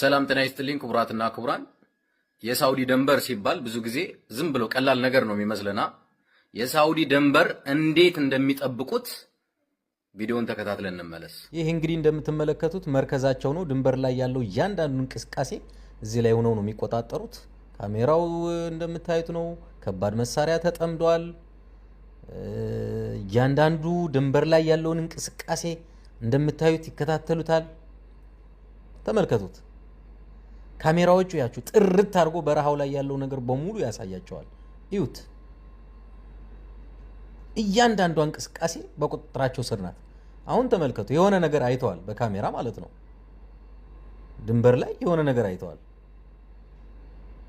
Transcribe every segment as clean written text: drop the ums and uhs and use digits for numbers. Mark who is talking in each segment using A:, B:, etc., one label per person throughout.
A: ሰላም ጤና ይስጥልኝ ክቡራትና ክቡራን። የሳውዲ ድንበር ሲባል ብዙ ጊዜ ዝም ብሎ ቀላል ነገር ነው የሚመስለና የሳውዲ ድንበር እንዴት እንደሚጠብቁት ቪዲዮን ተከታትለን እንመለስ።
B: ይህ እንግዲህ እንደምትመለከቱት መርከዛቸው ነው። ድንበር ላይ ያለው እያንዳንዱ እንቅስቃሴ እዚህ ላይ ሆነው ነው የሚቆጣጠሩት። ካሜራው እንደምታዩት ነው። ከባድ መሳሪያ ተጠምዷል። እያንዳንዱ ድንበር ላይ ያለውን እንቅስቃሴ እንደምታዩት ይከታተሉታል። ተመልከቱት። ካሜራዎቹ ያችሁ ጥርት አድርጎ በረሃው ላይ ያለው ነገር በሙሉ ያሳያቸዋል። እዩት። እያንዳንዷ እንቅስቃሴ በቁጥጥራቸው ስር ናት። አሁን ተመልከቱ። የሆነ ነገር አይተዋል፣ በካሜራ ማለት ነው። ድንበር ላይ የሆነ ነገር አይተዋል።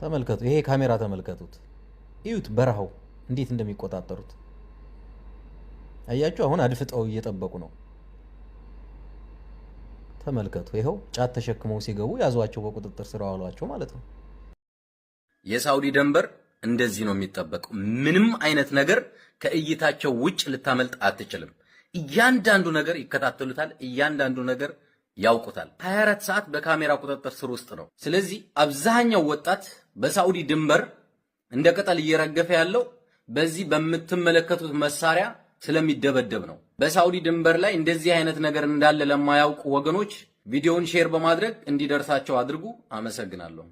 B: ተመልከቱ። ይሄ ካሜራ ተመልከቱት። እዩት በረሃው እንዴት እንደሚቆጣጠሩት አያችሁ። አሁን አድፍጠው እየጠበቁ ነው። ተመልከቱ። ይሄው ጫት ተሸክመው ሲገቡ ያዟቸው፣ በቁጥጥር ስር አዋሏቸው ማለት ነው።
A: የሳውዲ ድንበር እንደዚህ ነው የሚጠበቀው። ምንም አይነት ነገር ከእይታቸው ውጭ ልታመልጥ አትችልም። እያንዳንዱ ነገር ይከታተሉታል። እያንዳንዱ ነገር ያውቁታል። 24 ሰዓት በካሜራ ቁጥጥር ስር ውስጥ ነው። ስለዚህ አብዛኛው ወጣት በሳውዲ ድንበር እንደ ቅጠል እየረገፈ ያለው በዚህ በምትመለከቱት መሳሪያ ስለሚደበደብ ነው። በሳውዲ ድንበር ላይ እንደዚህ አይነት ነገር እንዳለ ለማያውቁ ወገኖች ቪዲዮውን ሼር በማድረግ እንዲደርሳቸው አድርጉ። አመሰግናለሁ።